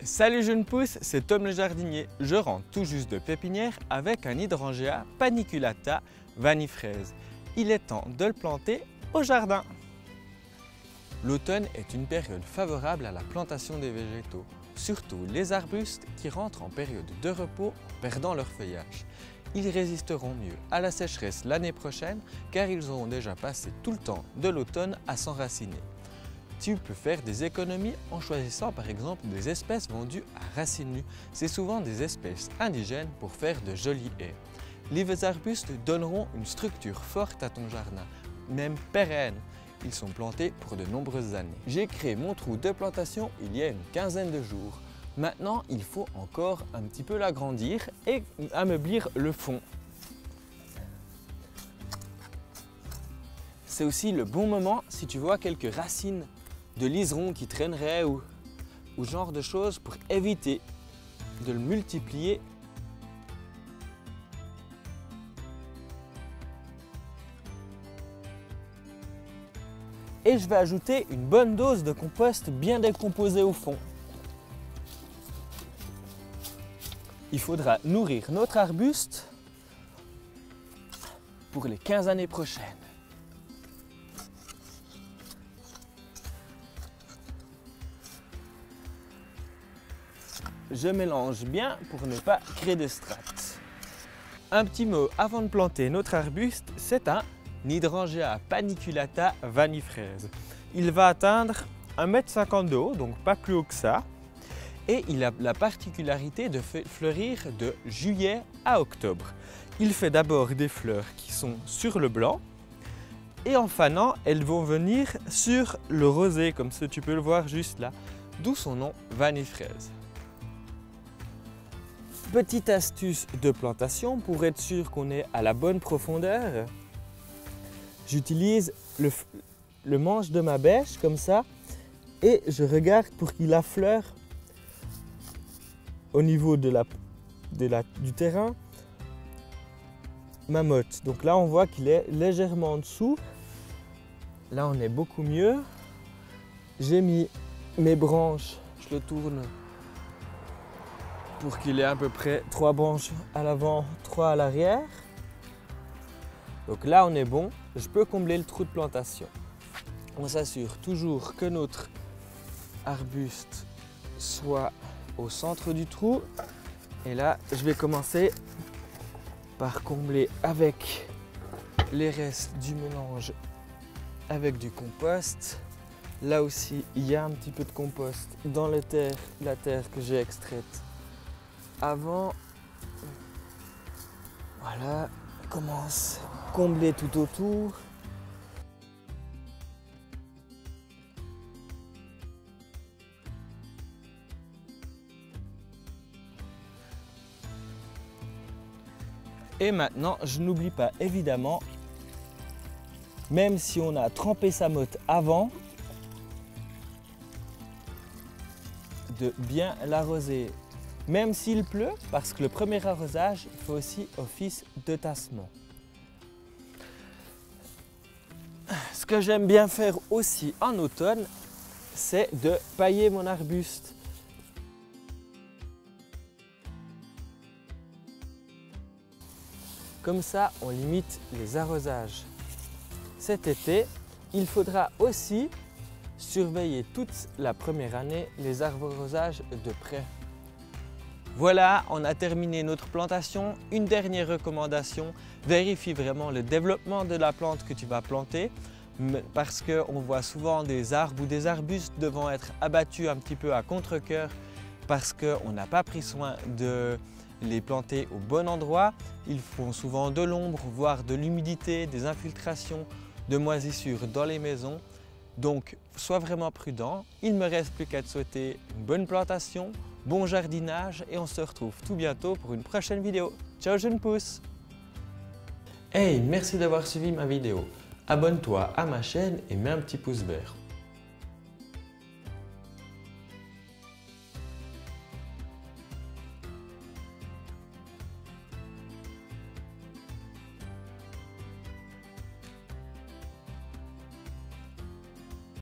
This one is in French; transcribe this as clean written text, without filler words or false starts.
Salut jeunes pousses, c'est Tom le jardinier. Je rentre tout juste de pépinière avec un hydrangea paniculata vanifraise. Il est temps de le planter au jardin. L'automne est une période favorable à la plantation des végétaux, surtout les arbustes qui rentrent en période de repos en perdant leur feuillage. Ils résisteront mieux à la sécheresse l'année prochaine car ils auront déjà passé tout le temps de l'automne à s'enraciner. Tu peux faire des économies en choisissant par exemple des espèces vendues à racines nues. C'est souvent des espèces indigènes pour faire de jolis haies. Les arbustes donneront une structure forte à ton jardin, même pérenne. Ils sont plantés pour de nombreuses années. J'ai créé mon trou de plantation il y a une quinzaine de jours. Maintenant, il faut encore un petit peu l'agrandir et ameublir le fond. C'est aussi le bon moment si tu vois quelques racines de liserons qui traîneraient ou ce genre de choses pour éviter de le multiplier. Et je vais ajouter une bonne dose de compost bien décomposé au fond. Il faudra nourrir notre arbuste pour les 15 années prochaines. Je mélange bien pour ne pas créer de strates. Un petit mot avant de planter notre arbuste, c'est un hydrangea paniculata vanifraise. Il va atteindre 1,50 m de haut, donc pas plus haut que ça. Et il a la particularité de fleurir de juillet à octobre. Il fait d'abord des fleurs qui sont sur le blanc et en fanant, elles vont venir sur le rosé, comme ça tu peux le voir juste là, d'où son nom vanifraise. Petite astuce de plantation pour être sûr qu'on est à la bonne profondeur. J'utilise le manche de ma bêche comme ça et je regarde pour qu'il affleure au niveau du terrain ma motte. Donc là on voit qu'il est légèrement en dessous. Là on est beaucoup mieux. J'ai mis mes branches, je le tourne pour qu'il ait à peu près 3 branches à l'avant, 3 à l'arrière. Donc là on est bon, je peux combler le trou de plantation. On s'assure toujours que notre arbuste soit au centre du trou. Et là je vais commencer par combler avec les restes du mélange avec du compost. Là aussi il y a un petit peu de compost dans la terre que j'ai extraite avant. Voilà, on commence à combler tout autour. Et maintenant, je n'oublie pas évidemment, même si on a trempé sa motte avant, de bien l'arroser. Même s'il pleut, parce que le premier arrosage fait aussi office de tassement. Ce que j'aime bien faire aussi en automne, c'est de pailler mon arbuste. Comme ça, on limite les arrosages. Cet été, il faudra aussi surveiller toute la première année les arrosages de près. Voilà, on a terminé notre plantation. Une dernière recommandation, vérifie vraiment le développement de la plante que tu vas planter parce qu'on voit souvent des arbres ou des arbustes devant être abattus un petit peu à contre-cœur parce qu'on n'a pas pris soin de les planter au bon endroit. Ils font souvent de l'ombre, voire de l'humidité, des infiltrations, de moisissures dans les maisons. Donc, sois vraiment prudent. Il ne me reste plus qu'à te souhaiter une bonne plantation, bon jardinage et on se retrouve tout bientôt pour une prochaine vidéo. Ciao jeunes pousses! Hey, merci d'avoir suivi ma vidéo. Abonne-toi à ma chaîne et mets un petit pouce vert.